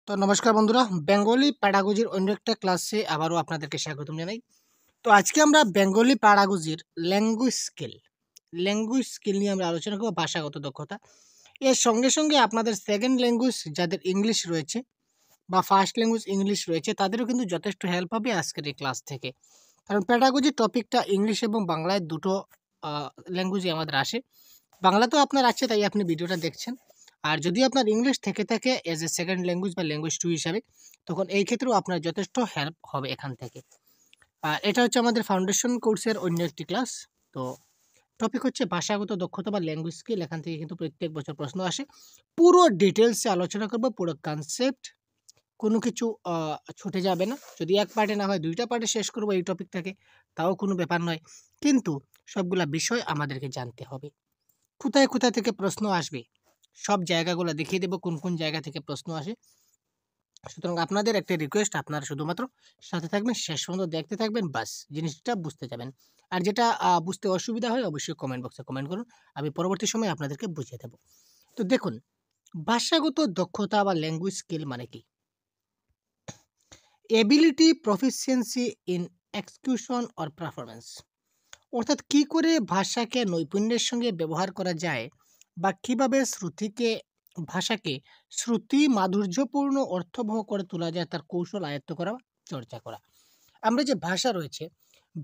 তো নমস্কার বন্ধুরা, বেঙ্গলি প্যাডাগজির অন্য একটা ক্লাসে আবারও আপনাদেরকে স্বাগতম জানাই। তো আজকে আমরা বেঙ্গলি প্যাডাগজির ল্যাঙ্গুয়েজ স্কিল নিয়ে আমরা আলোচনা করব, ভাষাগত দক্ষতা। এর সঙ্গে সঙ্গে আপনাদের সেকেন্ড ল্যাঙ্গুয়েজ যাদের ইংলিশ রয়েছে বা ফার্স্ট ল্যাঙ্গুয়েজ ইংলিশ রয়েছে তাদেরও কিন্তু যথেষ্ট হেল্প হবে আজকের এই ক্লাস থেকে। কারণ প্যাডাগজি টপিকটা ইংলিশ এবং বাংলায় দুটো ল্যাঙ্গুয়েজে আমাদের আসে। বাংলা তো আপনার আছে তাই আপনি ভিডিওটা দেখছেন। আর যদি আপনার ইংলিশ থেকে থাকে এজ এ সেকেন্ড ল্যাঙ্গুয়েজ বা ল্যাঙ্গুয়েজ টু হিসাবে, তখন এই ক্ষেত্রেও আপনার যথেষ্ট হেল্প হবে এখান থেকে। আর এটা হচ্ছে আমাদের ফাউন্ডেশন কোর্সের অন্য একটি ক্লাস। তো টপিক হচ্ছে ভাষাগত দক্ষতা বা ল্যাঙ্গুয়েজ স্কিল। এখান থেকে কিন্তু প্রত্যেক বছর প্রশ্ন আসে। পুরো ডিটেলসে আলোচনা করবো, পুরো কনসেপ্ট, কোনো কিছু ছুটে যাবে না। যদি এক পার্টে না হয় ২টা পার্টে শেষ করবো এই টপিকটাকে, তাও কোনো ব্যাপার নয়। কিন্তু সবগুলা বিষয় আমাদেরকে জানতে হবে। কোথায় কোথা থেকে প্রশ্ন আসবে সব জায়গাগুলো দেখিয়ে দেবো, কোন কোন জায়গা থেকে প্রশ্ন আসে। সুতরাং আপনাদের একটা রিকোয়েস্ট, আপনারা শুধুমাত্র সাথে থাকবেন, শেষ পর্যন্ত দেখতে থাকবেন, বাস জিনিসটা বুঝতে যাবেন। আর যেটা বুঝতে অসুবিধা হয় অবশ্যই কমেন্ট বক্সে কমেন্ট করুন, আমি পরবর্তী সময়ে আপনাদেরকে বুঝিয়ে দেবো। তো দেখুন, ভাষাগত দক্ষতা বা ল্যাঙ্গুয়েজ স্কিল মানে কি? Ability, proficiency in execution or performance. অর্থাৎ কি করে ভাষাকে নৈপুণ্যের সঙ্গে ব্যবহার করা যায় বা কিভাবে ভাষাকে শ্রুতি মাধুর্যপূর্ণ অর্থবহ করে তোলা যায়, তার কৌশল আয়ত্ত করা, চর্চা করা। আমরা যে ভাষা রয়েছে,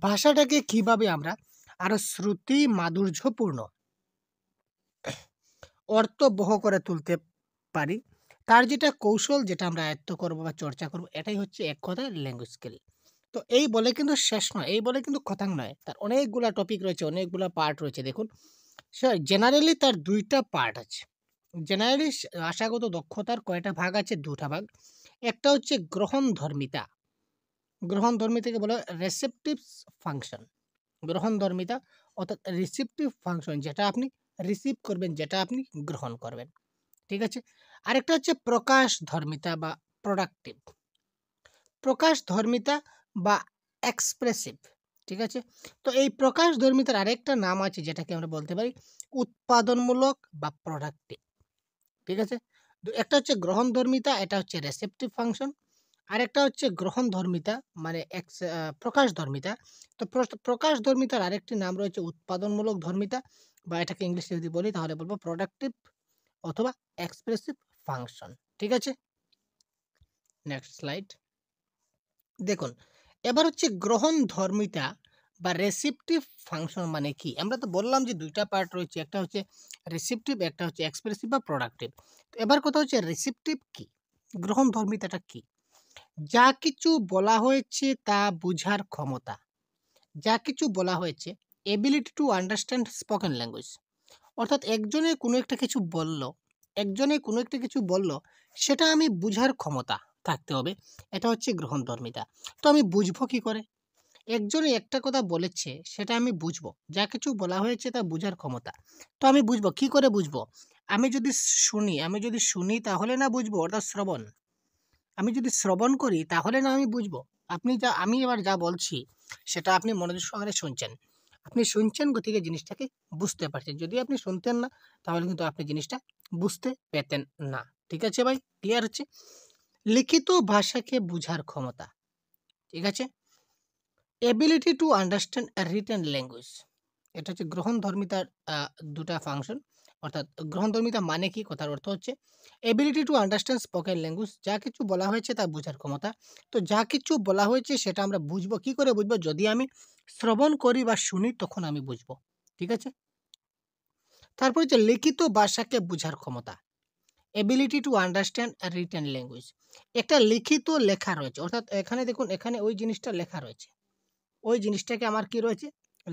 ভাষাটাকে কিভাবে আমরা আরো শ্রুতি মাধুর্যপূর্ণ অর্থবহ করে তুলতে পারি, তার যেটা কৌশল, যেটা আমরা আয়ত্ত করবো বা চর্চা করবো, এটাই হচ্ছে এক কথায় ল্যাঙ্গুয়েজ স্কিল। তো এই বলে কিন্তু শেষ নয়, এই বলে কিন্তু কথা নয়, তার অনেকগুলা টপিক রয়েছে, অনেকগুলা পার্ট রয়েছে। দেখুন, জেনারেলি তার ২টা পার্ট আছে। জেনারেলি ভাষাগত দক্ষতার কয়টা ভাগ আছে? ২টা ভাগ। একটা হচ্ছে গ্রহণধর্মিতা। গ্রহণধর্মিতাকে বলা হয় রেসেপটিভ ফাংশন। গ্রহণধর্মিতা অর্থাৎ রিসিপটিভ ফাংশন, যেটা আপনি রিসিভ করবেন, যেটা আপনি গ্রহণ করবেন। ঠিক আছে? আরেকটা হচ্ছে প্রকাশধর্মিতা বা প্রোডাক্টিভ। প্রকাশধর্মিতা বা এক্সপ্রেসিভ। ঠিক আছে? তো এই প্রকাশধর্মিতার আরেকটা নাম আছে, যেটাকে আমরা বলতে পারি উৎপাদনমূলক বা প্রোডাক্টিভ। ঠিক আছে? একটা হচ্ছে গ্রহণধর্মিতা, এটা হচ্ছে রেসেপটিভ ফাংশন। আরেকটা হচ্ছে গ্রহণধর্মিতা মানে প্রকাশধর্মিতা। তো প্রকাশধর্মিতার আরেকটি নাম রয়েছে উৎপাদনমূলক ধর্মিতা, বা এটাকে ইংলিশে যদি বলি তাহলে বলবো প্রোডাক্টিভ অথবা এক্সপ্রেসিভ ফাংশন। ঠিক আছে? Next slide. দেখুন, এবার হচ্ছে গ্রহণধর্মিতা বা রেসিপটিভ ফাংশন মানে কি? আমরা তো বললাম যে ২টা পার্ট রয়েছে, একটা হচ্ছে রিসিপটিভ, একটা হচ্ছে এক্সপ্রেসিভ বা প্রোডাক্টিভ। তো এবার কথা হচ্ছে রিসিপটিভ কি? গ্রহণধর্মিতাটা কি? যা কিছু বলা হয়েছে তা বুঝার ক্ষমতা। যা কিছু বলা হয়েছে, ability to understand spoken language. অর্থাৎ একজনে কোনো একটা কিছু বলল, সেটা আমি বুঝার ক্ষমতা থাকতে হবে। এটা হচ্ছে গ্রহণধর্মিতা। তো আমি বুঝবো কি করে? একজনে একটা কথা বলেছে, সেটা আমি বুঝবো। যা কিছু বলা হয়েছে তা বুঝার ক্ষমতা। তো আমি বুঝবো কি করে বুঝবো? আমি যদি শুনি তাহলে না বুঝবো, অর্থাৎ শ্রবণ। আমি যদি শ্রবণ করি তাহলে না আমি বুঝবো। আমি এবার যা বলছি সেটা আপনি মনোযোগ সহকারে শুনছেন। আপনি শুনছেন গতিকে জিনিসটাকে বুঝতে পারছেন। যদি আপনি শুনতেন না তাহলে কিন্তু আপনি জিনিসটা বুঝতে পেতেন না। ঠিক আছে ভাই? ক্লিয়ার হচ্ছে? লিখিত ভাষাকে বুঝার ক্ষমতা। ঠিক আছে? Ability to understand written language. এটা হচ্ছে গ্রহণধর্মিতার ২টা ফাংশন। অর্থাৎ গ্রহণধর্মিতা মানে কি? কথার অর্থ হচ্ছে ability to understand spoken language. যা কিছু বলা হয়েছে তা বোঝার ক্ষমতা। তো যা কিছু বলা হয়েছে সেটা আমরা বুঝবো। কি করে বুঝবো? যদি আমি শ্রবণ করি বা শুনি তখন আমি বুঝবো। ঠিক আছে? তারপর হচ্ছে লিখিত ভাষাকে বুঝার ক্ষমতা। Ability to understand written language. একটা লিখিত লেখা রয়েছে। অর্থাৎ এখানে দেখুন, এখানে ওই জিনিসটা লেখা রয়েছে। ওই জিনিসটাকে আমার কি রয়েছে?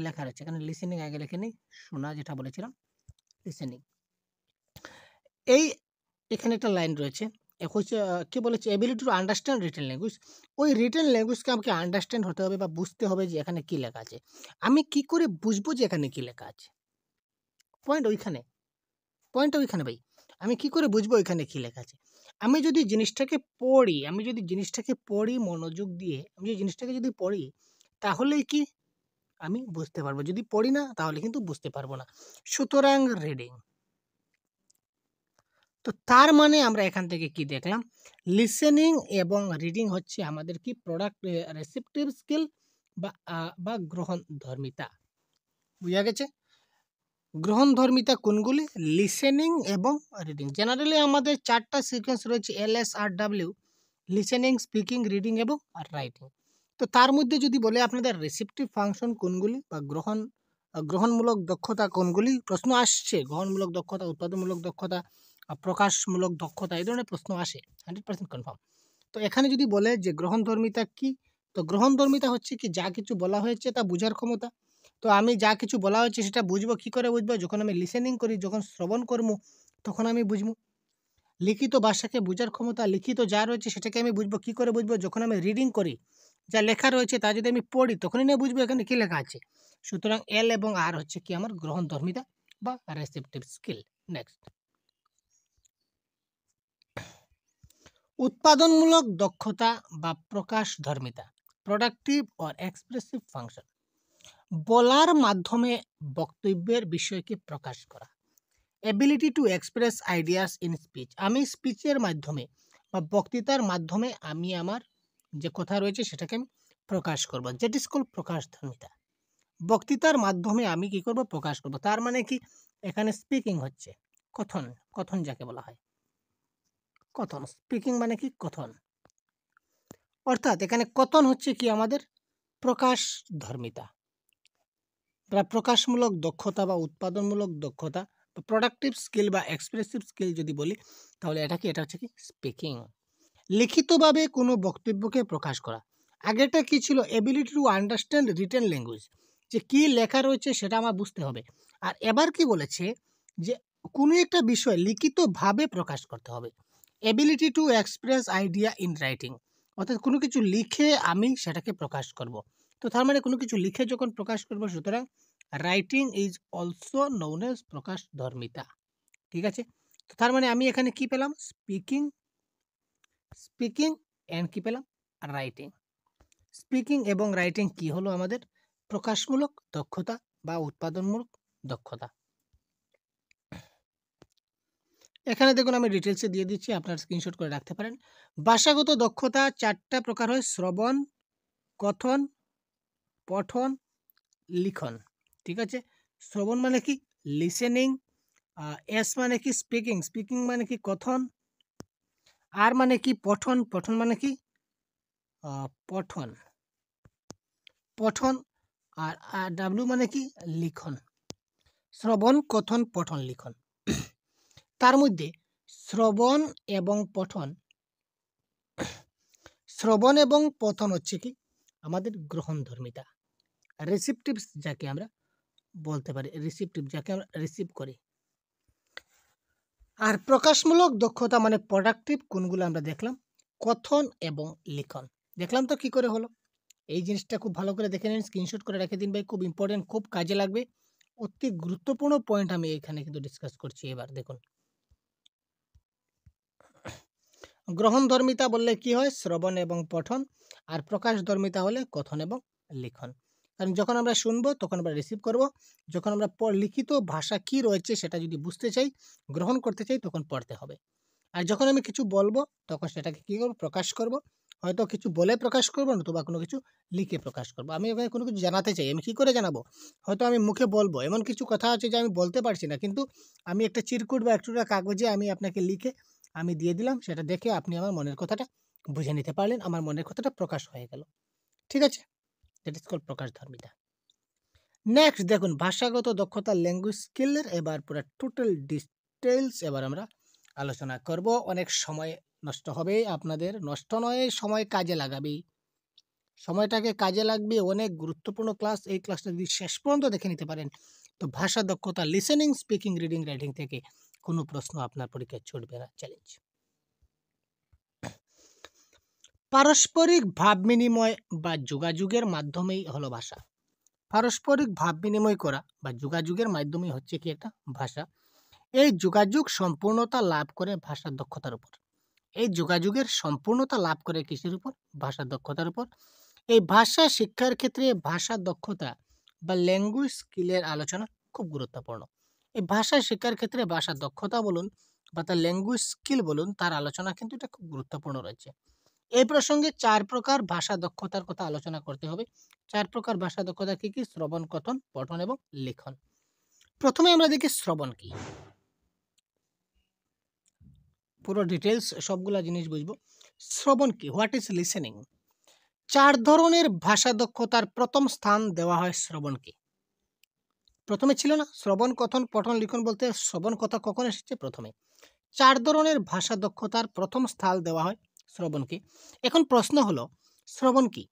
লেখা রয়েছে। এখানে লিসেনিং আগে লিখে নিই। শোনা যেটা বলেছিলাম, লিসেনিং। এই এখানে একটা লাইন রয়েছে। হচ্ছে কি বলেছে? Ability to understand written language. ওই রিটেন ল্যাঙ্গুয়েজকে আমাকে আন্ডারস্ট্যান্ড হতে হবে বা বুঝতে হবে যে এখানে কি লেখা আছে। আমি কি করে বুঝবো যে এখানে কি লেখা আছে? পয়েন্ট ওইখানে। পয়েন্টটা ওইখানে ভাই। আমি কি করে বুঝবো এখানে কি লেখা আছে? আমি যদি জিনিসটাকে পড়ি মনোযোগ দিয়ে, আমি যদি জিনিসটাকে যদি পড়ি, তাহলেই কি আমি বুঝতে পারবো। যদি পড়ি না তাহলে কিন্তু বুঝতে পারবো না। সুতরাং রিডিং। তো তার মানে আমরা এখান থেকে কি দেখলাম, লিসেনিং এবং রিডিং হচ্ছে আমাদের কি প্রোডাক্ট রেসিপটিভ স্কিল বা গ্রহণধর্মিতা। বুঝা গেছে? গ্রহণধর্মিতা কোনগুলি? লিসেনিং এবং রিডিং। জেনারেলি আমাদের 4টা সিকোয়েন্স রয়েছে, LSRW: লিসেনিং, স্পিকিং, রিডিং এবং রাইটিং। তো তার মধ্যে যদি বলে আপনাদের রিসিপটিভ ফাংশন কোনগুলি বা গ্রহণমূলক দক্ষতা কোনগুলি, প্রশ্ন আসছে গ্রহণমূলক দক্ষতা, উৎপাদনমূলক দক্ষতা, প্রকাশমূলক দক্ষতা, এই ধরনের প্রশ্ন আসে 100% কনফার্ম। তো এখানে যদি বলে যে গ্রহণধর্মিতা কি, তো গ্রহণধর্মিতা হচ্ছে কি যা কিছু বলা হয়েছে তা বুঝার ক্ষমতা। তো আমি যা কিছু বলা হয়েছে সেটা বুঝবো, কি করে বুঝবো? যখন আমি লিসেনিং করি, যখন শ্রবণ করবো তখন আমি বুঝবো। লিখিত ভাষাকে বোঝার ক্ষমতা, লিখিত যা রয়েছে সেটাকে আমি বুঝবো, কি করে বুঝবো? যখন আমি রিডিং করি, যা লেখা রয়েছে তা যদি আমি পড়ি তখনই না বুঝবো এখানে কি লেখা আছে। সুতরাং এল এবং আর হচ্ছে কি আমার গ্রহণধর্মিতা বা রেসিপটিভ স্কিল। নেক্সট, উৎপাদনমূলক দক্ষতা বা প্রকাশধর্মিতা, প্রোডাক্টিভ অর এক্সপ্রেসিভ ফাংশন। বলার মাধ্যমে বক্তব্যের বিষয়কে প্রকাশ করা। Ability to express ideas in speech, আমি স্পিচের মাধ্যমে বা বক্তৃতার মাধ্যমে আমি আমার যে কথা রয়েছে সেটাকে আমি প্রকাশ করব, যেট ইজ কল প্রকাশধর্মিতা। বক্তৃতার মাধ্যমে আমি কি করব? প্রকাশ করব। তার মানে কি, এখানে স্পিকিং হচ্ছে কথন, কথন যাকে বলা হয় কথন। স্পিকিং মানে কি? কথন। অর্থাৎ এখানে কথন হচ্ছে কি আমাদের প্রকাশধর্মিতা বা প্রকাশমূলক দক্ষতা বা উৎপাদনমূলক দক্ষতা, প্রোডাক্টিভ স্কিল বা এক্সপ্রেসিভ স্কিল যদি বলি তাহলে এটা কি? এটা হচ্ছে কি স্পিকিং। লিখিতভাবে কোনো বক্তব্যকে প্রকাশ করা। আগেরটা কি ছিল? Ability to understand written language, যে কি লেখা রয়েছে সেটা আমার বুঝতে হবে। আর এবার কি বলেছে যে কোনো একটা বিষয় লিখিতভাবে প্রকাশ করতে হবে। Ability to express idea in writing, অর্থাৎ কোনো কিছু লিখে আমি সেটাকে প্রকাশ করব। তো তার মানে কোনো কিছু লিখে যখন প্রকাশ করব, সুতরাং writing is also known as প্রকাশধর্মিতা। ঠিক আছে? তো তার মানে আমি এখানে কি পেলাম? স্পিকিং, স্পিকিং অ্যান্ড কি পেলাম? রাইটিং। স্পিকিং এবং রাইটিং কি হলো? আমাদের প্রকাশমূলক দক্ষতা বা উৎপাদনমূলক দক্ষতা। এখানে দেখুন আমি ডিটেলসে দিয়ে দিচ্ছি, আপনারা স্ক্রিনশট করে রাখতে পারেন। ভাষাগত দক্ষতা 4টা প্রকার হয়: শ্রবণ, কথন, পঠন, লিখন। ঠিক আছে? শ্রবণ মানে কি? লিসেনিং। এস মানে কি? স্পিকিং, স্পিকিং মানে কি? কথন। আর মানে কি? পঠন, পঠন মানে কি? পঠন, পঠন। আর ডাব্লিউ মানে কি? লিখন। শ্রবণ, কথন, পঠন, লিখন। তার মধ্যে শ্রবণ এবং পঠন, শ্রবণ এবং পঠন হচ্ছে কি আমাদের গ্রহণধর্মিতা, রিসিপটিভস যাকে আমরা বলতে পারি, রিসিপটিভ যাকে আমরা রিসিভ করি। আর প্রকাশমূলক দক্ষতা মানে প্রোডাক্টিভ কোনগুলো আমরা দেখলাম, কথন এবং লিখন। দেখলাম তো কি করে হলো। এই জিনিসটা খুব ভালো করে দেখে নিন, স্ক্রিনশট করে রেখে দিন ভাই, খুব ইম্পর্টেন্ট, খুব কাজে লাগবে। অতি গুরুত্বপূর্ণ পয়েন্ট আমি এখানে কিন্তু ডিসকাস করছি। এবার দেখুন, গ্রহণধর্মিতা বললে কি হয়? শ্রবণ এবং পঠন। আর প্রকাশধর্মিতা হলে কথন এবং লিখন। কারণ যখন আমরা শুনবো তখন আমরা রিসিভ করব, যখন আমরা লিখিত ভাষা কি রয়েছে সেটা যদি বুঝতে চাই, গ্রহণ করতে চাই, তখন পড়তে হবে। আর যখন আমি কিছু বলবো তখন সেটাকে কি করব? প্রকাশ করব। হয়তো কিছু বলে প্রকাশ করবো, নতুবা কোনো কিছু লিখে প্রকাশ করবো। আমি এখানে কোনো কিছু জানাতে চাই, আমি কি করে জানাবো? হয়তো আমি মুখে বলবো, এমন কিছু কথা আছে যে আমি বলতে পারছি না, কিন্তু আমি একটা চিরকুট বা একটা কাগজে আমি আপনাকে লিখে আমি দিয়ে দিলাম, সেটা দেখে আপনি আমার মনের কথাটা বুঝে নিতে পারলেন, আমার মনের কথাটা প্রকাশ হয়ে গেল। ঠিক আছে? দ্যাট ইজ কল্ড প্রকাশধর্মিতা। নেক্সট দেখুন, ভাষাগত দক্ষতা, ল্যাঙ্গুয়েজ স্কিলের এবার পুরো টোটাল ডিটেলস এবার আমরা আলোচনা করব। অনেক সময় নষ্ট হবে আপনাদের, নষ্ট নয়, সময় কাজে লাগাবে, সময়টাকে কাজে লাগবে। অনেক গুরুত্বপূর্ণ ক্লাস, এই ক্লাসটা যদি শেষ পর্যন্ত দেখে নিতে পারেন তো ভাষা দক্ষতা, লিসেনিং, স্পিকিং, রিডিং, রাইটিং থেকে কোনো প্রশ্ন আপনার পরীক্ষায় ছুটবে না। চ্যালেঞ্জ। পারস্পরিক ভাব বিনিময় বা যোগাযোগের মাধ্যমেই হলো ভাষা। পারস্পরিক ভাব বিনিময় করা বা যোগাযোগের মাধ্যমে হচ্ছে কি একটা ভাষা। এই যোগাযোগ সম্পূর্ণতা লাভ করে ভাষার দক্ষতার উপর। এই যোগাযোগের সম্পূর্ণতা লাভ করে কিসের উপর? ভাষার দক্ষতার উপর। এই ভাষা শিক্ষার ক্ষেত্রে ভাষা দক্ষতা বা ল্যাঙ্গুয়েজ স্কিলের আলোচনা খুব গুরুত্বপূর্ণ। এই ভাষা শিক্ষার ক্ষেত্রে ভাষা দক্ষতা বলুন বা তার ল্যাঙ্গুয়েজ স্কিল বলুন, তার আলোচনা কিন্তু এটা খুব গুরুত্বপূর্ণ রয়েছে। এই প্রসঙ্গে ৪ প্রকার ভাষা দক্ষতার কথা আলোচনা করতে হবে। ৪ প্রকার ভাষা দক্ষতা কি, কি? শ্রবণ, কথন, পঠন এবং লিখন। প্রথমে আমরা দেখি শ্রবণ কি? পুরো ডিটেইলস সবগুলা জিনিস বুঝবো। শ্রবণ কি? What is listening? ৪ ধরনের ভাষা দক্ষতার প্রথম স্থান দেওয়া হয় শ্রবণকে। প্রথমে ছিল না? শ্রবণ, কথন, পঠন, লিখন বলতে শ্রবণ কথা কখন এসেছে? প্রথমে। ৪ ধরনের ভাষা দক্ষতার প্রথম স্থান দেওয়া হয় শ্রবণকে। এখন প্রশ্ন হলো, শ্রবণ কি?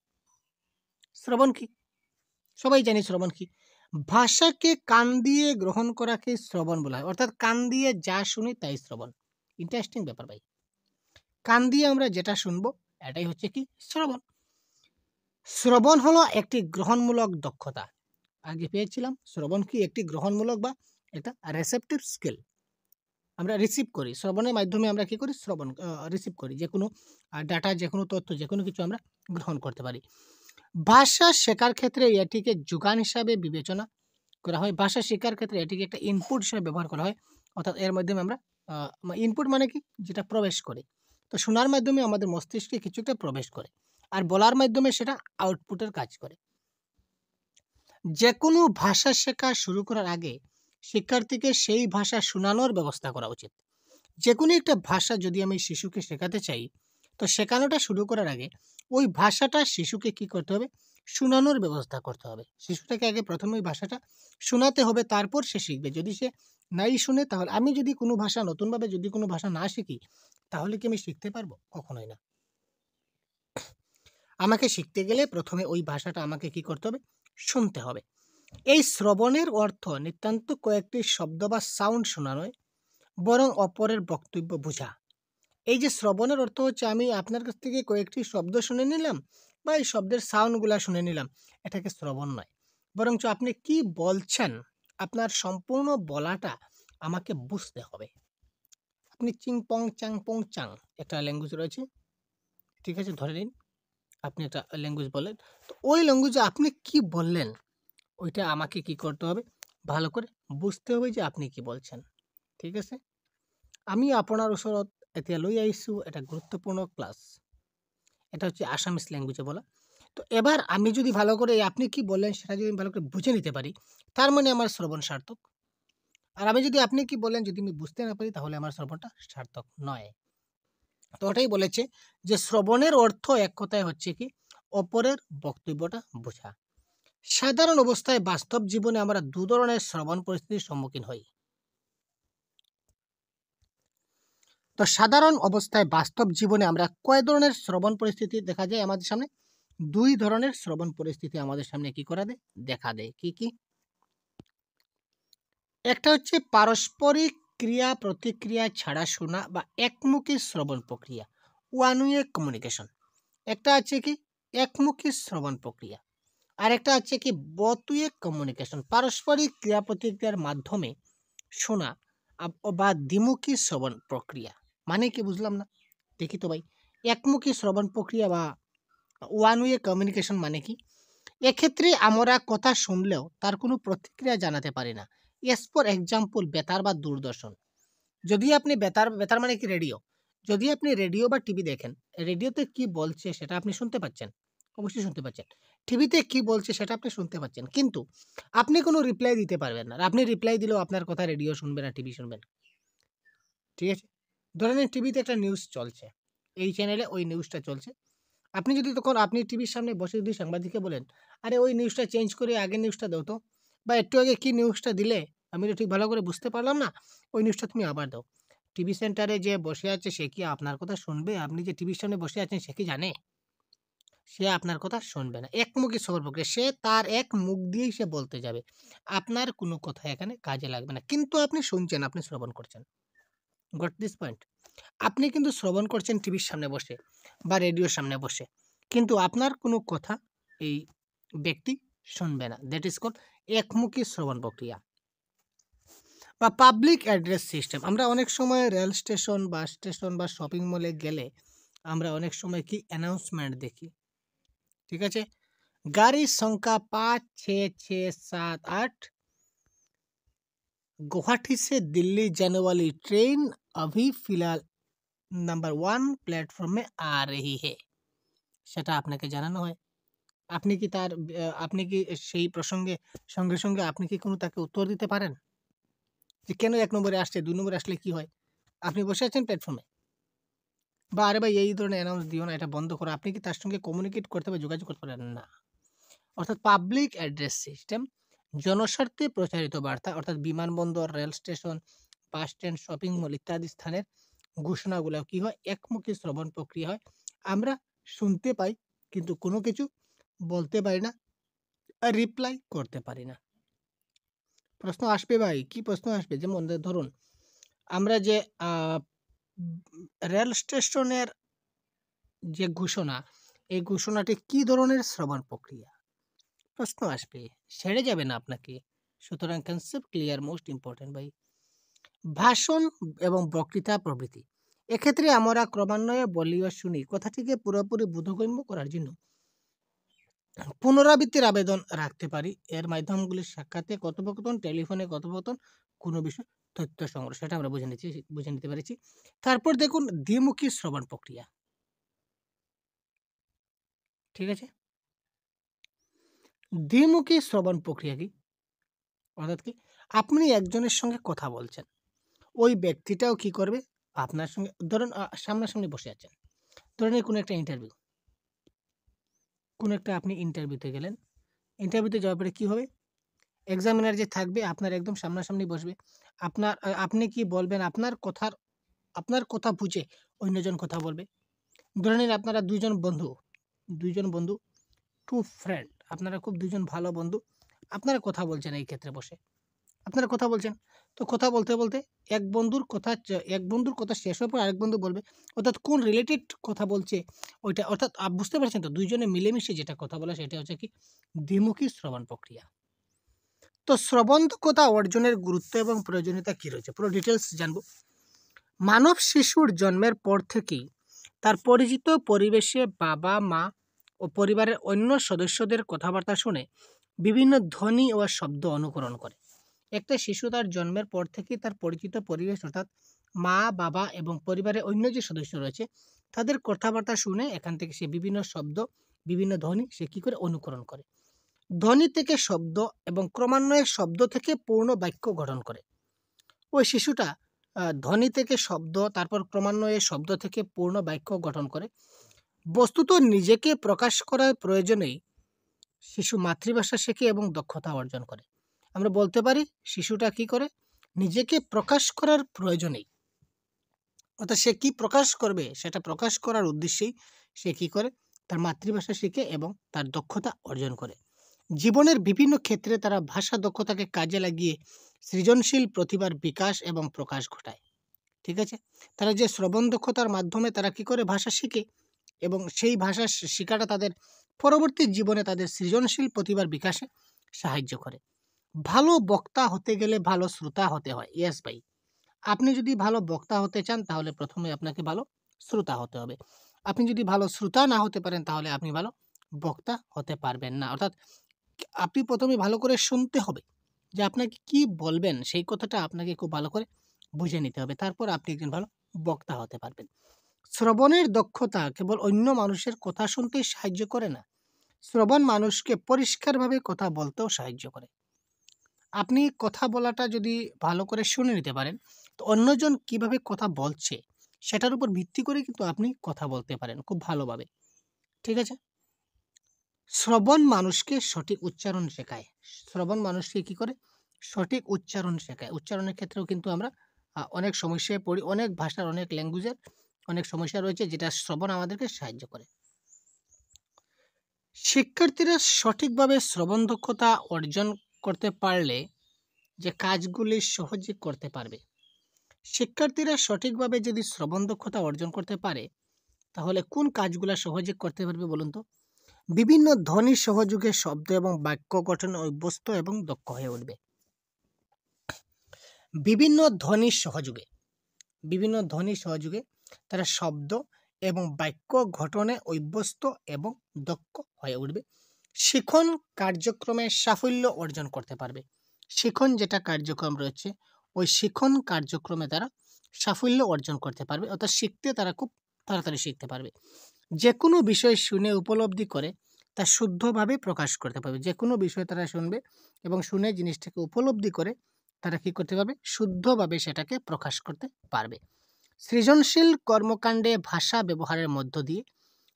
শ্রবণ কি? সবাই জানি শ্রবণ কি। ভাষাকে কান দিয়ে গ্রহণ করাকে শ্রবণ বলা হয়। অর্থাৎ কান দিয়ে যা শুনি তাই শ্রবণ। ইন্টারেস্টিং ব্যাপার ভাই। কান দিয়ে আমরা যেটা শুনবো এটাই হচ্ছে কি? শ্রবণ। শ্রবণ হলো একটি গ্রহণমূলক দক্ষতা। আগে পেয়েছিলাম শ্রবণ কি? একটি গ্রহণমূলক বা একটা রিসেপটিভ স্কিল। আমরা রিসিভ করি। শ্রবণের মাধ্যমে আমরা কি করি? শ্রবণ রিসিভ করি। যেকোনো ডাটা, যেকোনো তথ্য, যেকোনো কিছু আমরা গ্রহণ করতে পারি। ভাষা শেখার ক্ষেত্রে এটিকে যোগান হিসাবে বিবেচনা করা হয়। ভাষা শেখার ক্ষেত্রে এটিকে একটা ইনপুট হিসেবে ব্যবহার করা হয়। অর্থাৎ এর মাধ্যমে আমরা ইনপুট মানে কি? যেটা প্রবেশ করে। তো শোনার মাধ্যমে আমাদের মস্তিষ্কে কিছু একটা প্রবেশ করে। আর বলার মাধ্যমে সেটা আউটপুটের কাজ করে। যেকোনো ভাষা শেখা শুরু করার আগে শিক্ষার্থীকে সেই ভাষা শোনানোর ব্যবস্থা করা উচিত। যেকোনো একটা ভাষা যদি আমি শিশুকে শেখাতে চাই, তো শেখানোটা শুরু করার আগে ওই ভাষাটা শিশুকে কি করতে হবে? শোনানোর ব্যবস্থা করতে হবে। শিশুটাকে আগে প্রথমে ওই ভাষাটা শোনাতে হবে, তারপর সে শিখবে। যদি সে নাই শুনে, তাহলে আমি যদি কোনো ভাষা নতুনভাবে যদি কোনো ভাষা না শিখি, তাহলে কি আমি শিখতে পারবো? কখনোই না। আমাকে শিখতে গেলে প্রথমে ওই ভাষাটা আমাকে কি করতে হবে? শুনতে হবে। এই শ্রবণের অর্থ নিতান্ত কয়েকটি শব্দ বা সাউন্ড শোনা নয়, বরং অপরের বক্তব্য বোঝা। এই যে শ্রবণের অর্থ হচ্ছে আমি আপনার কাছ থেকে কয়েকটি শব্দ শুনে নিলাম বা এই শব্দের সাউন্ডগুলা শুনে নিলাম, এটাকে শ্রবণ নয়। বরঞ্চ আপনি কি বলছেন, আপনার সম্পূর্ণ বলাটা আমাকে বুঝতে হবে। আপনি চিং পং চাং পং চাং একটা ল্যাঙ্গুয়েজ রয়েছে, ঠিক আছে? ধরে নিন আপনি একটা ল্যাঙ্গুয়েজ বললেন, তো ওই ল্যাঙ্গুয়েজে আপনি কি বললেন ওইটা আমাকে কি করতে হবে? ভালো করে বুঝতে হবে যে আপনি কি বলছেন, ঠিক আছে? আমি আপোনাৰ ওচৰত এতিয়া লৈ আহিছোঁ এটা গুরুত্বপূর্ণ ক্লাস। এটা হচ্ছে আসামিস ল্যাঙ্গুয়েজে বলা। তো এবার আমি যদি ভালো করে আপনি কি বললেন সেটা যদি আমি ভালো করে বুঝে নিতে পারি, তার মানে আমার শ্রবণ সার্থক। আর আমি যদি আপনি কি বললেন যদি আমি বুঝতে না পারি, তাহলে আমার শ্রবণটা সার্থক নয়। তো ওটাই বলেছে যে শ্রবণের অর্থ এক কথায় হচ্ছে কি? অপরের বক্তব্যটা বোঝা। সাধারণ অবস্থায় বাস্তব জীবনে আমরা ২ ধরনের শ্রবণ পরিস্থিতির সম্মুখীন হই। তো সাধারণ অবস্থায় বাস্তব জীবনে আমরা কয় ধরনের শ্রবণ পরিস্থিতি দেখা যায় আমাদের সামনে? ২ ধরনের শ্রবণ পরিস্থিতি আমাদের সামনে কি করে দেয়? দেখা দেয়। কি, কি? একটা হচ্ছে পারস্পরিক ক্রিয়া প্রতিক্রিয়া ছাড়া শোনা বা একমুখী শ্রবণ প্রক্রিয়া, ওয়ান ওয়ে কমিউনিকেশন। একটা আছে কি? একমুখী শ্রবণ প্রক্রিয়া। আরেকটা আছে কি? বোথ ওয়ে কমিউনিকেশন, পারস্পরিক ক্রিয়া প্রতিক্রিয়ার মাধ্যমে শোনা বা দ্বিমুখী শ্রবণ প্রক্রিয়া। মানে কি? বুঝলাম না। দেখি তো ভাই। একমুখী শ্রবণ প্রক্রিয়া বা ওয়ান ওয়ে কমিউনিকেশন মানে কি? এক্ষেত্রে আমরা কথা শুনলেও তার কোনো প্রতিক্রিয়া জানাতে পারি না। এস ফর এক্সাম্পল বেতার বা দূরদর্শন। যদি আপনি বেতার, বেতার মানে কি? রেডিও। যদি আপনি রেডিও বা টিভি দেখেন, রেডিওতে কি বলছে সেটা আপনি শুনতে পাচ্ছেন। অবশ্যই শুনতে পাচ্ছেন। টিভিতে কি বলছে সেটা আপনি শুনতে পাচ্ছেন। কিন্তু আপনি কোনো রিপ্লাই দিতে পারবেন না। আর আপনি রিপ্লাই দিলেও আপনার কথা রেডিও শুনবে না, টিভি শুনবে না। ঠিক আছে? ধরে নিন টিভিতে একটা নিউজ চলছে। এই চ্যানেলে ওই নিউজটা চলছে। আপনি যদি তখন আপনি টিভির সামনে বসে যদি সাংবাদিককে বলেন, "আরে ওই নিউজটা চেঞ্জ করে আগের নিউজটা দাও তো। বা একটু আগে কি নিউজটা দিলে? আমি তো ঠিক ভালো করে বুঝতে পারলাম না। ওই নিউজটা তুমি আবার দাও।" টিভি সেন্টারে যে বসে আছে সে কি আপনার কথা শুনবে? আপনি যে টিভির সামনে বসে আছেন সে কি জানে? সে আপনার কথা শুনবে না। একমুখী শ্রবণ প্রক্রিয়া। সে তার এক মুখ দিয়েই সে বলতে যাবে। আপনার কোনো কথা এখানে কাজে লাগবে না। কিন্তু আপনি শুনছেন, আপনি শ্রবণ করছেন। Got this point? আপনি কিন্তু শ্রবণ করছেন টিভির সামনে বসে বা রেডিওর সামনে বসে। কিন্তু আপনার কোনো কথা এই ব্যক্তি শুনবে না। দ্যাট ইজ কল্ড একমুখী শ্রবণ প্রক্রিয়া। বা পাবলিক অ্যাড্রেস সিস্টেম। আমরা অনেক সময় রেল স্টেশন, বাস স্টেশন বা শপিং মলে গেলে আমরা অনেক সময় কি অ্যানাউন্সমেন্ট দেখি। ঠিক আছে? গাড়ির সংখ্যা ৫, ৬, ৬, ৭, ৮ गुवाहाटी से दिल्ली जाने वाली ट्रेन अभी फिलहाल नंबर 1 প্ল্যাটফর্মে आ रही है। সেটা আপনাকে জানানো হয়। আপনি কি সেই প্রসঙ্গে সঙ্গে সঙ্গে আপনি কি কোনো তাকে উত্তর দিতে পারেন যে কেন 1 নম্বরে আসছে, 2 নম্বরে আসলে কি হয়? আপনি বসে আছেন প্ল্যাটফর্মে, বা আরে ভাই এই ধরনের অ্যানাউন্স দিও না, এটা বন্ধ করো। আপনি কি তার সঙ্গে কমিউনিকেট করতে বা যোগাযোগ করতে পারেন না। অর্থাৎ পাবলিক অ্যাড্রেস সিস্টেম জনস্বার্থে প্রচারিত বার্তা, অর্থাৎ বিমানবন্দর, rail station, bus stand, shopping mall ইত্যাদি স্থানের ঘোষণাগুলো কি হয়? একমুখী শ্রবণ প্রক্রিয়া হয়। আমরা শুনতে পাই কিন্তু কোনো কিছু বলতে পারি না, রিপ্লাই করতে পারি না। প্রশ্ন আসবে ভাই, কি প্রশ্ন আসবে? যেমন ধরুন আমরা যে রেল স্টেশনের যে ঘোষণা, এই ঘোষণাটি কি ধরনের শ্রবণ প্রক্রিয়া? প্রশ্ন আসবে, ছেড়ে যাবে না আপনাকে। সুতরাং কনসেপ্ট ক্লিয়ার, মোস্ট ইম্পর্টেন্ট ভাই। ভাষণ এবং বক্তৃতা প্রভৃতি, এক্ষেত্রে আমরা ক্রমান্বয়ে বলি ও শুনি কথাটিকে পুরোপুরি বোধগম্য করার জন্য পুনরাবৃত্তির আবেদন রাখতে পারি। এর মাধ্যমগুলি সাক্ষাতে কথোপকথন, টেলিফোনে কথোপকথন, কোনো বিষয় তথ্য সংগ্রহ, সেটা আমরা বুঝে নিতে পেরেছি। তারপর দেখুন দ্বিমুখী শ্রবণ প্রক্রিয়া। ঠিক আছে, দ্বিমুখী শ্রবণ প্রক্রিয়া কি? অর্থাৎ কি, আপনি একজনের সঙ্গে কথা বলছেন, ওই ব্যক্তিটাও কি করবে? আপনার সঙ্গে ধরুন সামনাসামনি বসে আছেন, ধরেন কোনো একটা ইন্টারভিউ, কোনো একটা আপনি ইন্টারভিউতে গেলেন। ইন্টারভিউতে যাওয়ার পরে কি হবে? এক্সামিনার যে থাকবে আপনার একদম সামনাসামনি বসবে। আপনি কি বলবেন, আপনার কথা বুঝে অন্যজন কথা বলবে। ধরে নিন আপনারা 2 জন বন্ধু, 2 ফ্রেন্ড, আপনারা খুব 2 জন ভালো বন্ধু। আপনারা কথা বলছেন এই ক্ষেত্রে বসে। আপনারা কথা বলছেন। তো কথা বলতে, বলতে এক বন্ধুর কথা শেষ হওয়ার পর আরেক বন্ধু বলবে। অর্থাৎ কোন রিলেটেড কথা বলছে ওইটা, অর্থাৎ বুঝতে পারছেন তো? 2 জনে মিলেমিশে যেটা কথা বলা সেটা হচ্ছে কি? দ্বিমুখী শ্রবণ প্রক্রিয়া। তো শ্রবণ দক্ষতা অর্জনের গুরুত্ব এবং প্রয়োজনীয়তা কি রয়েছে, পুরো ডিটেলস জানবো। মানব শিশুর জন্মের পর থেকেই তার পরিচিত পরিবেশে বাবা মা ও পরিবারের অন্য সদস্যদের কথাবার্তা শুনে বিভিন্ন ধ্বনি ও শব্দ অনুকরণ করে। একটা শিশু তার জন্মের পর থেকেই তার পরিচিত পরিবেশ, অর্থাৎ মা বাবা এবং পরিবারের অন্য যে সদস্য রয়েছে তাদের কথাবার্তা শুনে এখান থেকে সে বিভিন্ন শব্দ, বিভিন্ন ধ্বনি সে কি করে? অনুকরণ করে। ধ্বনি থেকে শব্দ এবং ক্রমান্বয়ে শব্দ থেকে পূর্ণ বাক্য গঠন করে। ওই শিশুটা ধ্বনি থেকে শব্দ, তারপর ক্রমান্বয়ে শব্দ থেকে পূর্ণ বাক্য গঠন করে। বস্তুত নিজেকে প্রকাশ করার প্রয়োজনেই শিশু মাতৃভাষা শেখে এবং দক্ষতা অর্জন করে। আমরা বলতে পারি শিশুটা কি করে? নিজেকে প্রকাশ করার প্রয়োজনেই, অর্থাৎ সে কি প্রকাশ করবে সেটা প্রকাশ করার উদ্দেশ্যেই সে কি করে? তার মাতৃভাষা শিখে এবং তার দক্ষতা অর্জন করে। জীবনের বিভিন্ন ক্ষেত্রে তারা ভাষা দক্ষতাকে কাজে লাগিয়ে সৃজনশীল প্রতিভার বিকাশ এবং প্রকাশ ঘটায়। ঠিক আছে, তারা যে শ্রবণ দক্ষতার মাধ্যমে তারা কি করে? ভাষা শিখে, এবং সেই ভাষা শেখাটা তাদের পরবর্তী জীবনে তাদের সৃজনশীল প্রতিভার বিকাশে সাহায্য করে। ভালো বক্তা হতে গেলে ভালো শ্রোতা হতে হয়। ইয়েস ভাই, আপনি যদি ভালো বক্তা হতে চান তাহলে প্রথমে আপনাকে ভালো শ্রোতা হতে হবে। আপনি যদি ভালো শ্রোতা না হতে পারেন তাহলে আপনি ভালো বক্তা হতে পারবেন না। অর্থাৎ আপনি প্রথমে ভালো করে শুনতে হবে যে আপনাকে কি বলবেন, সেই কথাটা আপনাকে খুব ভালো করে বুঝে নিতে হবে। তারপর আপনি একজন ভালো বক্তা হতে পারবেন। শ্রবণের দক্ষতা কেবল অন্য মানুষের কথা শুনতেই সাহায্য করে না, শ্রবণ মানুষকে পরিষ্কারভাবে কথা বলতেও সাহায্য করে। আপনি কথা বলাটা যদি ভালো করে শুনে নিতে পারেন, তো অন্যজন কিভাবে কথা বলছে সেটার উপর ভিত্তি করে কিন্তু আপনি কথা বলতে পারেন খুব ভালোভাবে। ঠিক আছে, শ্রবণ মানুষকে সঠিক উচ্চারণ শেখায়। শ্রবণ মানুষকে কি করে? সঠিক উচ্চারণ শেখায়। উচ্চারণের ক্ষেত্রেও কিন্তু আমরা অনেক সমস্যায় পড়ি। অনেক ভাষার, অনেক ল্যাঙ্গুয়েজের অনেক সমস্যা রয়েছে যেটা শ্রবণ আমাদেরকে সাহায্য করে। শিক্ষার্থীরা সঠিকভাবে শ্রবণ দক্ষতা অর্জন করতে পারলে যে কাজগুলি সহজে করতে পারবে। শিক্ষার্থীরা সঠিকভাবে যদি শ্রবণ দক্ষতা অর্জন করতে পারে তাহলে কোন কাজগুলো সহজে করতে পারবে বলুন তো? বিভিন্ন ধ্বনি সহযোগে শব্দ এবং বাক্য গঠনে অভ্যস্ত এবং দক্ষ হয়ে উঠবে। বিভিন্ন ধ্বনি সহযোগে তারা শব্দ এবং বাক্য গঠনে অভ্যস্ত এবং দক্ষ হয়ে উঠবে। শিখন কার্যক্রমে সাফল্য অর্জন করতে পারবে। শিখন যেটা কার্যক্রম রয়েছে ওই শিখন কার্যক্রমে তারা সাফল্য অর্জন করতে পারবে, অর্থাৎ শিখতে তারা খুব তাড়াতাড়ি শিখতে পারবে। যে কোনো বিষয় শুনে উপলব্ধি করে তা শুদ্ধভাবে প্রকাশ করতে পারবে। যে কোনো বিষয় তারা শুনবে এবং শুনে জিনিসটাকে উপলব্ধি করে তারা কি করতে পারবে, শুদ্ধভাবে সেটাকে প্রকাশ করতে পারবে। সৃজনশীল কর্মকাণ্ডে ভাষা ব্যবহারের মধ্য দিয়ে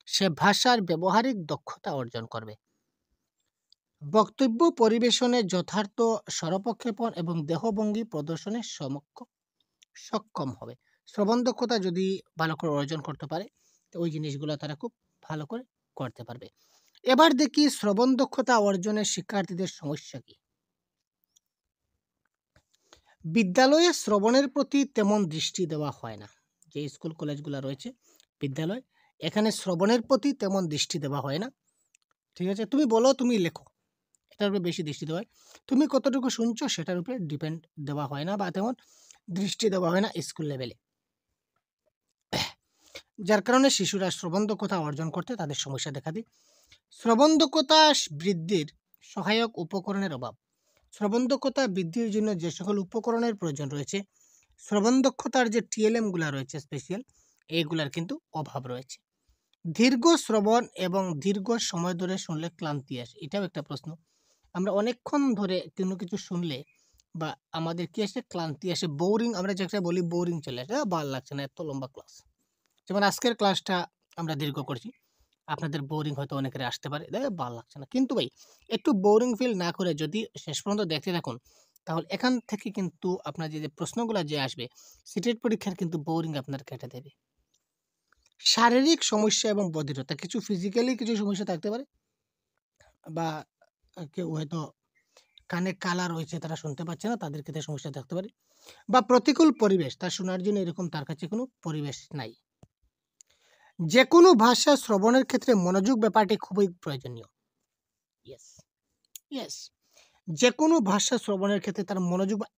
সে ভাষার ব্যবহারিক দক্ষতা অর্জন করবে। বক্তব্য পরিবেশনে যথার্থ স্বরপক্ষেপণ এবং দেহভঙ্গি প্রদর্শনে সক্ষম হবে। শ্রবণ দক্ষতা যদি ভালো করে অর্জন করতে পারে তো ওই জিনিসগুলো তারা খুব ভালো করে করতে পারবে। এবার দেখি শ্রবণ দক্ষতা অর্জনের শিক্ষার্থীদের সমস্যা কি। বিদ্যালয়ে শ্রবণের প্রতি তেমন দৃষ্টি দেওয়া হয় না। যে স্কুল কলেজগুলো রয়েছে বিদ্যালয়, এখানে শ্রবণের প্রতি তেমন দৃষ্টি দেওয়া হয় না। ঠিক আছে, তুমি বলো, তুমি লেখো, এটার উপরে বেশি দৃষ্টি দেওয়া হয়। তুমি কতটুকু শুনছো সেটার উপরে ডিপেন্ড দেওয়া হয় না বা তেমন দৃষ্টি দেওয়া হয় না স্কুল লেভেলে। যার কারণে শিশুরা শ্রবণ দক্ষতা অর্জন করতে তাদের সমস্যা দেখা দেয়। শ্রবণ দক্ষতা বৃদ্ধির সহায়ক উপকরণের অভাব। শ্রবণ দক্ষতা বৃদ্ধির জন্য যে সকল উপকরণের প্রয়োজন রয়েছে, শ্রবণ দক্ষতার যে টিএলএমগুলো রয়েছে স্পেশাল, এইগুলার কিন্তু অভাব রয়েছে। দীর্ঘ শ্রবণ এবং দীর্ঘ সময় ধরে শুনলে ক্লান্তি আসে, এটাও একটা প্রশ্ন। আমরা অনেকক্ষণ ধরে কোনো কিছু শুনলে বা আমাদের কি আসে, ক্লান্তি আসে, বোরিং, আমরা যেটা বলি বোরিং চলে আসে, ভালো লাগছে না এত লম্বা ক্লাস। যেমন আজকের ক্লাসটা আমরা দীর্ঘ করছি, আপনাদের বোরিং হয়তো অনেকের আসতে পারে, ভালো লাগছে না, কিন্তু ভাই একটু বোরিং ফিল না করে যদি শেষ পর্যন্ত দেখতে থাকুন তাহলে এখান থেকে কিন্তু আপনার যে প্রশ্নগুলো যে আসবে সিটেট পরীক্ষার কিন্তু বোরিং আপনার কেটে দেবে। শারীরিক সমস্যা এবং বধিরতা, কিছু ফিজিক্যালি কিছু সমস্যা থাকতে পারে বা কেউ হয়তো কানে কালা রয়েছে তারা শুনতে পাচ্ছে না, তাদের ক্ষেত্রে সমস্যা থাকতে পারে, বা প্রতিকূল পরিবেশ, তার শোনার জন্য এরকম তার কাছে কোনো পরিবেশ নাই। যে কোনো ভাষা শ্রবণের ক্ষেত্রে মনোযোগ ব্যাপারটি খুবই প্রয়োজনীয়। ইয়েস, ইয়েস, যে কোনো ভাষা শ্রবণের ক্ষেত্রে তার মনোযোগ বা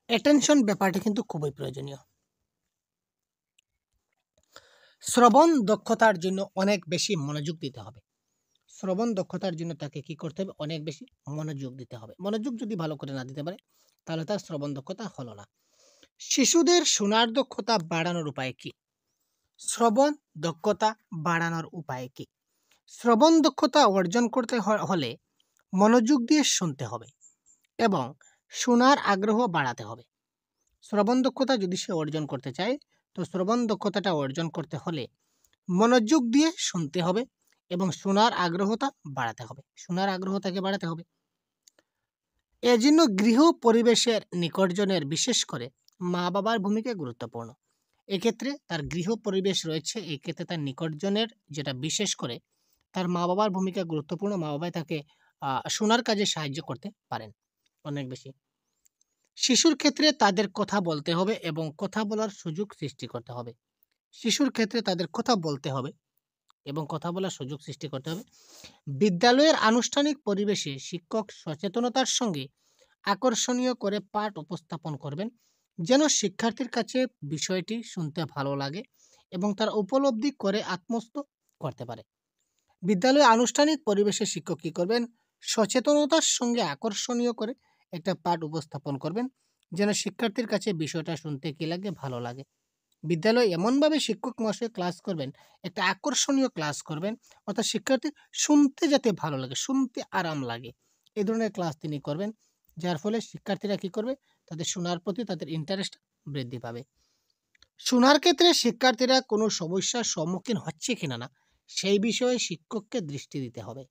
অ্যাটেনশন ব্যাপারটি কিন্তু খুবই প্রয়োজনীয়। শ্রবণ দক্ষতার জন্য অনেক বেশি মনোযোগ দিতে হবে। শ্রবণ দক্ষতার জন্য তাকে কি করতে হবে, অনেক বেশি মনোযোগ দিতে হবে। মনোযোগ যদি ভালো করে না দিতে পারে তাহলে তার শ্রবণ দক্ষতা হলো না। শিশুদের শোনার দক্ষতা বাড়ানোর উপায় কি? শ্রবণ দক্ষতা বাড়ানোর উপায় কি? শ্রবণ দক্ষতা অর্জন করতে হলে মনোযোগ দিয়ে শুনতে হবে এবং শোনার আগ্রহ বাড়াতে হবে। শ্রবণ দক্ষতা যদি সে অর্জন করতে চায় তো শ্রবণ দক্ষতাটা অর্জন করতে হলে মনোযোগ দিয়ে শুনতে হবে এবং শোনার আগ্রহটা বাড়াতে হবে। শোনার আগ্রহটাকে বাড়াতে হবে। এজন্য গৃহ পরিবেশের নিকটজনের, বিশেষ করে মা বাবার ভূমিকা গুরুত্বপূর্ণ। এক্ষেত্রে তার গৃহ পরিবেশ রয়েছে, এক্ষেত্রে তার নিকটজনের যেটা বিশেষ করে তার মা বাবার ভূমিকা গুরুত্বপূর্ণ। মা বাবাই তাকে শোনার কাজে সাহায্য করতে পারেন অনেক বেশি। শিশুর ক্ষেত্রে তাদের কথা বলতে হবে এবং কথা বলার সুযোগ সৃষ্টি করতে হবে। শিশুর ক্ষেত্রে তাদের কথা বলতে হবে এবং কথা বলার সুযোগ সৃষ্টি করতে হবে। বিদ্যালয়ের আনুষ্ঠানিক পরিবেশে শিক্ষক সচেতনতার সঙ্গে আকর্ষণীয় করে পাঠ উপস্থাপন করবেন, যেন শিক্ষার্থীর কাছে বিষয়টি শুনতে ভালো লাগে এবং তারা উপলব্ধি করে আত্মস্থ করতে পারে। বিদ্যালয়ে আনুষ্ঠানিক পরিবেশে শিক্ষক কী করবেন, সচেতনতার সঙ্গে আকর্ষণীয় করে একটা পাঠ উপস্থাপন করবেন, যেন শিক্ষার্থীর কাছে বিষয়টা শুনতে কী লাগে, ভালো লাগে। বিদ্যালয়ে এমনভাবে শিক্ষক মহাশয় ক্লাস করবেন, একটা আকর্ষণীয় ক্লাস করবেন, অর্থাৎ শিক্ষার্থী শুনতে যাতে ভালো লাগে, শুনতে আরাম লাগে, এই ধরনের ক্লাস তিনি করবেন, যার ফলে শিক্ষার্থীরা কী করবে, তাদের শোনার প্রতি তাদের ইন্টারেস্ট বৃদ্ধি পাবে। শোনার ক্ষেত্রে শিক্ষার্থীরা কোনো সমস্যার সম্মুখীন হচ্ছে কিনা না সেই বিষয়ে শিক্ষককে দৃষ্টি দিতে হবে।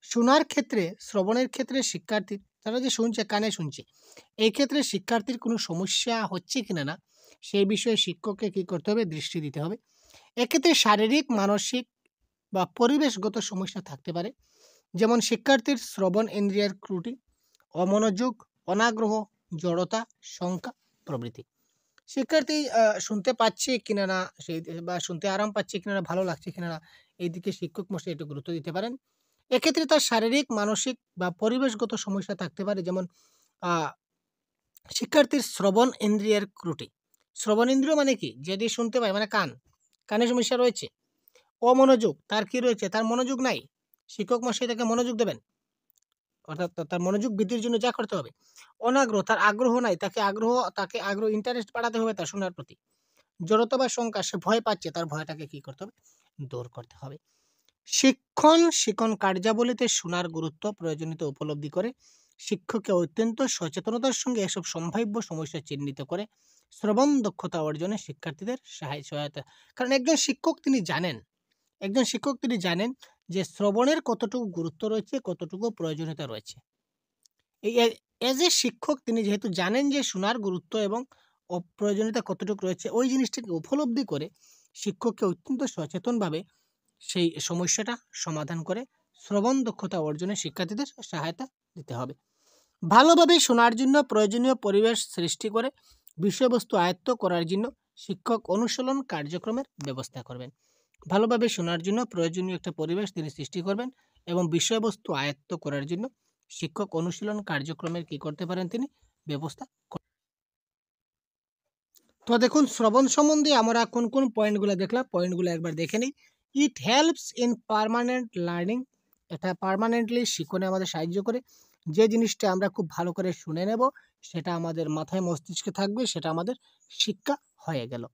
শোনার ক্ষেত্রে, শ্রবণের ক্ষেত্রে শিক্ষার্থী তারা যে শুনছে, কানে শুনছে, এই ক্ষেত্রে শিক্ষার্থীর কোনো সমস্যা হচ্ছে কিনা না সেই বিষয়ে শিক্ষককে কী করতে হবে, দৃষ্টি দিতে হবে। এক্ষেত্রে শারীরিক, মানসিক বা পরিবেশগত সমস্যা থাকতে পারে, যেমন শিক্ষার্থীর শ্রবণ ইন্দ্রিয়ের ত্রুটি, অমনোযোগ, অনাগ্রহ, জড়তা, শঙ্কা প্রভৃতি। শিক্ষার্থী শুনতে পাচ্ছে কিনা না সেই বা শুনতে আরাম পাচ্ছে কিনা না, ভালো লাগছে কিনা না, এই দিকে শিক্ষক মশাই একটু গুরুত্ব দিতে পারেন। এক্ষেত্রে তার শারীরিক, মানসিক বা পরিবেশগত সমস্যা থাকতে পারে, যেমন শিক্ষার্থীর শ্রবণ ইন্দ্রিয়ের ত্রুটি। শ্রবণ ইন্দ্রিয় মানে কি, যেটি শুনতে পায় মানে কান, কানে সমস্যা রয়েছে। অমনোযোগ, তার কি রয়েছে, তার মনোযোগ নাই, শিক্ষক মশাই তাকে মনোযোগ দেবেন। অর্থাৎ তার মনোযোগ বৃদ্ধির জন্য যা করতে হবে। অনাগ্রহ, তার আগ্রহ নাই, তাকে আগ্রহ ইন্টারেস্ট বাড়াতে হবে তার শোনার প্রতি। জড়তা বা শঙ্কা, সে ভয় পাচ্ছে, তার ভয়টাকে কি করতে হবে? দূর করতে হবে। শিক্ষণ কার্যাবলীতে শোনার গুরুত্ব প্রয়োজনীয়তা উপলব্ধি করে শিক্ষককে অত্যন্ত সচেতনতার সঙ্গে এসব সম্ভাব্য সমস্যা চিহ্নিত করে শ্রবণ দক্ষতা অর্জনে শিক্ষার্থীদের সহায়তা। কারণ একজন শিক্ষক তিনি জানেন যে শ্রবণের কতটুকু গুরুত্ব রয়েছে, কতটুকু প্রয়োজনীয়তা রয়েছে। এই এজ এ শিক্ষক তিনি যেহেতু জানেন যে শোনার গুরুত্ব এবং অপ্রয়োজনীয়তা কতটুকু রয়েছে, ওই জিনিসটাকে উপলব্ধি করে শিক্ষককে অত্যন্ত সচেতনভাবে সেই সমস্যাটা সমাধান করে শ্রবণ দক্ষতা অর্জনে শিক্ষার্থীদের সহায়তা দিতে হবে। ভালোভাবে শোনার জন্য প্রয়োজনীয় পরিবেশ সৃষ্টি করে বিষয়বস্তু আয়ত্ত করার জন্য শিক্ষক অনুশীলন কার্যক্রমের ব্যবস্থা করবেন। ভালোভাবে শোনার জন্য প্রয়োজনীয় একটা পরিবেশ তিনি সৃষ্টি করবেন এবং বিষয়বস্তু আয়ত্ত করার জন্য শিক্ষক অনুশীলন কার্যক্রমের কি করতে পারেন? তিনি ব্যবস্থা। তো দেখুন, শ্রবণ সম্বন্ধে আমরা কোন কোন পয়েন্টগুলো দেখলাম, পয়েন্টগুলো একবার দেখে নিই। It helps in permanent learning, এটা পার্মানেন্টলি শিখনে আমাদের সাহায্য করে। যে জিনিসটা আমরা খুব ভালো করে শুনে নেব সেটা আমাদের মাথায় মস্তিষ্কে থাকবে, সেটা আমাদের শিক্ষা হয়ে গেল।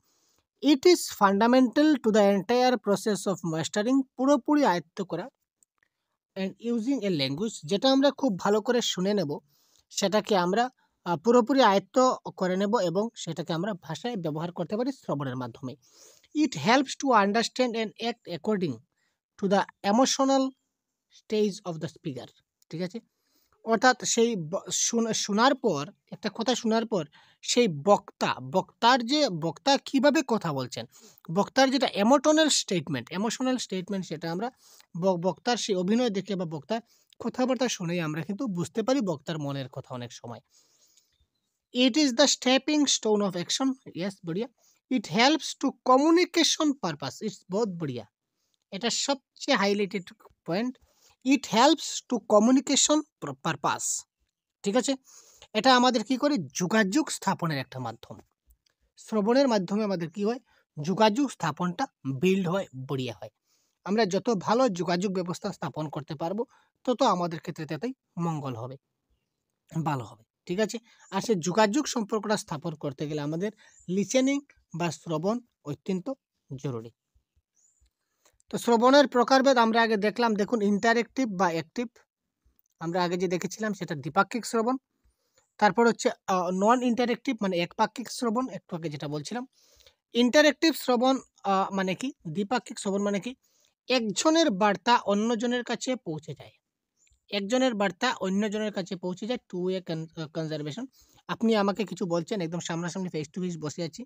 It is fundamental to the entire process of mastering, পুরোপুরি আয়ত্ত করা। অ্যান্ড ইউজিং এ ল্যাঙ্গুয়েজ, যেটা আমরা খুব ভালো করে শুনে নেব সেটাকে আমরা পুরোপুরি আয়ত্ত করে নেব এবং সেটাকে আমরা ভাষায় ব্যবহার করতে পারি শ্রবণের মাধ্যমে। ইট helps to understand and act according to the emotional stage of the speaker. ঠিক আছে, অর্থাৎ সেই শোনার পর, একটা কথা শোনার পর সেই বক্তা কিভাবে কথা বলছেন, বক্তার যেটা ইমোশনাল স্টেটমেন্ট সেটা আমরা বক্তার সেই অভিনয় দেখে বা বক্তার কথাবার্তা শুনেই আমরা কিন্তু বুঝতে পারি বক্তার মনের কথা অনেক সময়। It is the stepping stone of action, yes বড়িয়া। It helps to communication purpose, it's বহুত বড়িয়া, এটা সবচেয়ে highlighted point. It helps to communication purpose, ঠিক আছে। এটা আমাদের কি করে? যোগাযোগ স্থাপনের একটা মাধ্যম। শ্রবণের মাধ্যমে আমাদের কি হয়? যোগাযোগ স্থাপনটা বিল্ড হয়, বড়িয়া হয়। আমরা যত ভালো যোগাযোগ ব্যবস্থা স্থাপন করতে পারবো তত আমাদের ক্ষেত্রে ততই মঙ্গল হবে, ভালো হবে। ঠিক আছে, আর সেই যোগাযোগ সম্পর্কটা স্থাপন করতে গেলে আমাদের লিসেনিং বা শ্রবণ অত্যন্ত জরুরি। তো শ্রবণের প্রকারভেদ আমরা আগে দেখলাম। দেখুন, ইন্টারেক্টিভ বা অ্যাক্টিভ আমরা আগে যে দেখেছিলাম সেটা দ্বিপাক্ষিক শ্রবণ। তারপর হচ্ছে নন ইন্টারেক্টিভ মানে একপাক্ষিক শ্রবণ, একটু আগে যেটা বলছিলাম। ইন্টারেক্টিভ শ্রবণ মানে কি? দ্বিপাক্ষিক শ্রবণ মানে কি? একজনের বার্তা অন্যজনের কাছে পৌঁছে যায়, একজনের বার্তা অন্যজনের কাছে পৌঁছে যায়, টু ওয়ে কনজারভেশন। আপনি আমাকে কিছু বলছেন, একদম সামনাসামনি ফেস টু ফেস বসে আছি,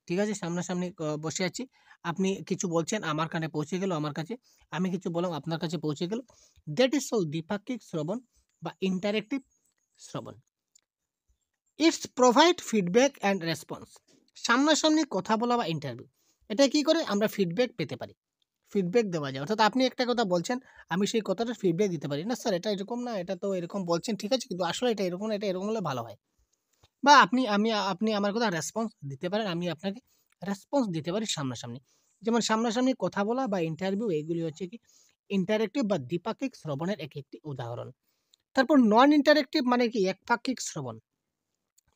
ঠিক আছে, সামনাসামনি বসে আছি, আপনি কিছু বলছেন, আমার কানে পৌঁছে গেল, আমার কাছে, আমি কিছু বললাম, আপনার কাছে পৌঁছে গেল। দ্যাট ইজ অল দ্বিপাক্ষিক শ্রবণ বা ইন্টারেক্টিভ শ্রবণ। It's provide feedback and response, সামনাসামনি কথা বলা বা ইন্টারভিউ, এটা কি করে? আমরা ফিডব্যাক পেতে পারি, ফিডব্যাক দেওয়া যায়। অর্থাৎ আপনি একটা কথা বলছেন, আমি সেই কথাটার ফিডব্যাক দিতে পারি, না স্যার এটা এরকম না, এটা তো এরকম বলছেন, ঠিক আছে, কিন্তু আসলে এটা এরকম না, এটা এরকম হলে ভালো হয়। বা আপনি আমার কথা রেসপন্স দিতে পারেন, আমি আপনাকে রেসপন্স দিতে পারি সামনাসামনি। যেমন সামনাসামনি কথা বলা বা ইন্টারভিউ, এগুলি হচ্ছে কি ইন্টারেক্টিভ বা দ্বিপাক্ষিক শ্রবণের একটি উদাহরণ। তারপর নন ইন্টারেক্টিভ মানে কি? একপাক্ষিক শ্রবণ।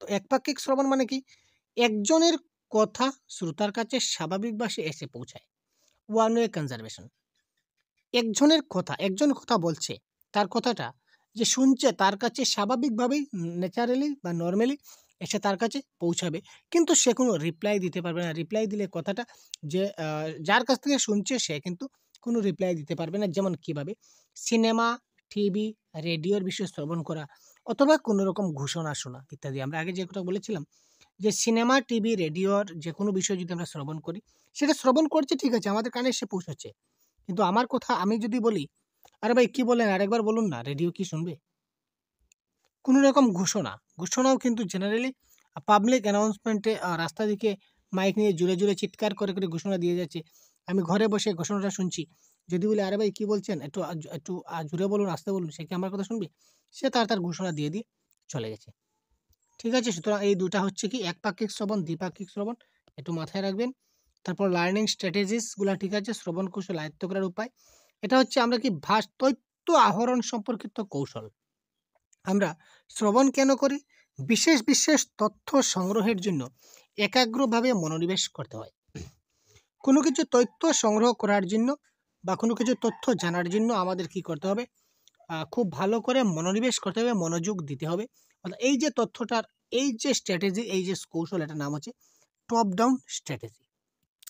তো একপাক্ষিক শ্রবণ মানে কি? একজনের কথা শ্রোতার কাছে স্বাভাবিক ভাষায় এসে পৌঁছায়, ওয়ান ওয়ে কনজারভেশন। একজন কথা বলছে, তার কথাটা যে শুনছে তার কাছে স্বাভাবিকভাবেই ন্যাচারালি বা নর্মালি এসে তার কাছে পৌঁছাবে, কিন্তু সে কোনো রিপ্লাই দিতে পারবে না। রিপ্লাই দিলে কথাটা যে যার কাছ থেকে শুনছে সে কিন্তু কোনো রিপ্লাই দিতে পারবে না। যেমন কিভাবে? সিনেমা, টিভি, রেডিওর বিষয়ে শ্রবণ করা, অথবা কোনো রকম ঘোষণা শোনা ইত্যাদি। আমরা আগে যে কথা বলেছিলাম যে সিনেমা, টিভি, রেডিওর যে কোনো বিষয় যদি আমরা শ্রবণ করি, সেটা শ্রবণ করছে, ঠিক আছে, আমাদের কানে এসে পৌঁছাচ্ছে, কিন্তু আমার কথা আমি যদি বলি, আরে ভাই কি বললেন আরেকবার বলুন না, রেডিও কি শুনবে? কোনো রকম ঘোষণাও কিন্তু জেনারেলি পাবলিক অ্যানাউন্সমেন্টে রাস্তা দিকে মাইক নিয়ে জুড়ে জুড়ে চিৎকার করে করে ঘোষণা দিয়ে যাচ্ছে। আমি ঘরে বসে ঘোষণাটা শুনছি, যদি বলি আরে ভাই কি বলছেন, একটু জুড়ে বলুন, আসতে বলুন, সে কি আমার কথা শুনবে? সে তার ঘোষণা দিয়ে দিয়ে চলে গেছে। ঠিক আছে, সুতরাং এই দুটা হচ্ছে কি একপাক্ষিক শ্রবণ, দ্বিপাক্ষিক শ্রবণ, একটু মাথায় রাখবেন। তারপর লার্নিং স্ট্র্যাটেজিস গুলা, ঠিক আছে, শ্রবণ কৌশল আয়ত্ত করার উপায়। এটা হচ্ছে আমরা কি তথ্য আহরণ সম্পর্কিত কৌশল। আমরা শ্রবণ কেন করি? বিশেষ বিশেষ তথ্য সংগ্রহের জন্য একাগ্রভাবে মনোনিবেশ করতে হয়। কোনো কিছু তথ্য সংগ্রহ করার জন্য বা কোনো কিছু তথ্য জানার জন্য আমাদের কি করতে হবে? খুব ভালো করে মনোনিবেশ করতে হবে, মনোযোগ দিতে হবে। অর্থাৎ এই যে তথ্যটার এই যে স্ট্র্যাটেজি, এই যে কৌশল, এটার নাম হচ্ছে টপ ডাউন স্ট্র্যাটেজি।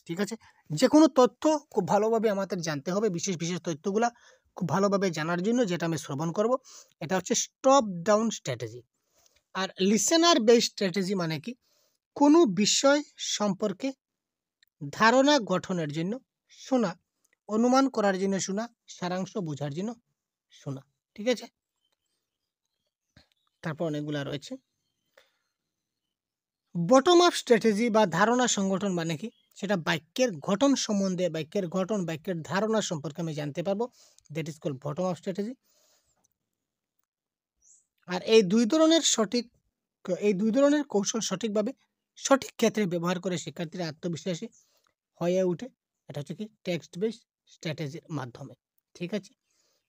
ঠিক আছে? যে কোনো তথ্য খুব ভালোভাবে আমাদের জানতে হবে, বিশেষ বিশেষ তথ্যগুলা খুব ভালোভাবে জানার জন্য যেটা আমি শ্রবণ করব, এটা হচ্ছে টপ ডাউন স্ট্র্যাটেজি। আর লিসেনার বেসড স্ট্র্যাটেজি মানে কি? কোনো বিষয় সম্পর্কে ধারণা গঠনের জন্য শোনা, অনুমান করার জন্য শোনা, সারাংশ বোঝার জন্য শোনা। ঠিক আছে? তারপর অনেকগুলা রয়েছে। বটম আপ স্ট্র্যাটেজি বা ধারণা সংগঠন মানে কি? সেটা বাক্যের গঠন সম্বন্ধে, বাক্যের গঠন, বাক্যের ধারণা সম্পর্কে আমি জানতে পারবো। That is called bottom up strategy. আর এই দুই ধরনের কৌশল সঠিকভাবে সঠিক ক্ষেত্রে ব্যবহার করে শিক্ষার্থীরা আত্মবিশ্বাসী হয়ে ওঠে। এটা হচ্ছে কি? টেক্সট বেস স্ট্র্যাটেজির মাধ্যমে। ঠিক আছে?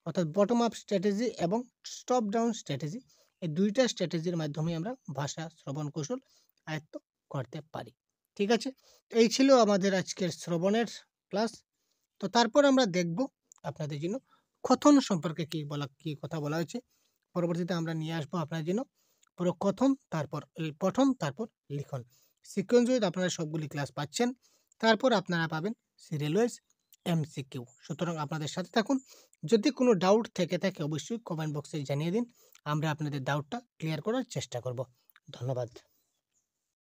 অর্থাৎ বটম আপ স্ট্র্যাটেজি এবং টপ ডাউন স্ট্র্যাটেজি, এই দুইটা স্ট্র্যাটেজির মাধ্যমে আমরা ভাষা শ্রবণ কৌশল আয়ত্ত করতে পারি। ঠিক আছে? তো এই ছিল আমাদের আজকের শ্রবণের ক্লাস। তো তারপর আমরা দেখব আপনাদের জন্য কথন সম্পর্কে কি কথা বলা হয়েছে। পরবর্তীতে আমরা নিয়ে আসবো আপনার জন্য পুরো কথন, তারপর পঠন, তারপর লিখন সিকোয়েন্স ওয়াইজ আপনারা সবগুলি ক্লাস পাচ্ছেন। তারপর আপনারা পাবেন সিরিয়াল ওয়াইজ এমসিকিউ। সুতরাং আপনাদের সাথে থাকুন। যদি কোনো ডাউট থেকে থাকে অবশ্যই কমেন্ট বক্সে জানিয়ে দিন, আমরা আপনাদের ডাউটটা ক্লিয়ার করার চেষ্টা করব। ধন্যবাদ।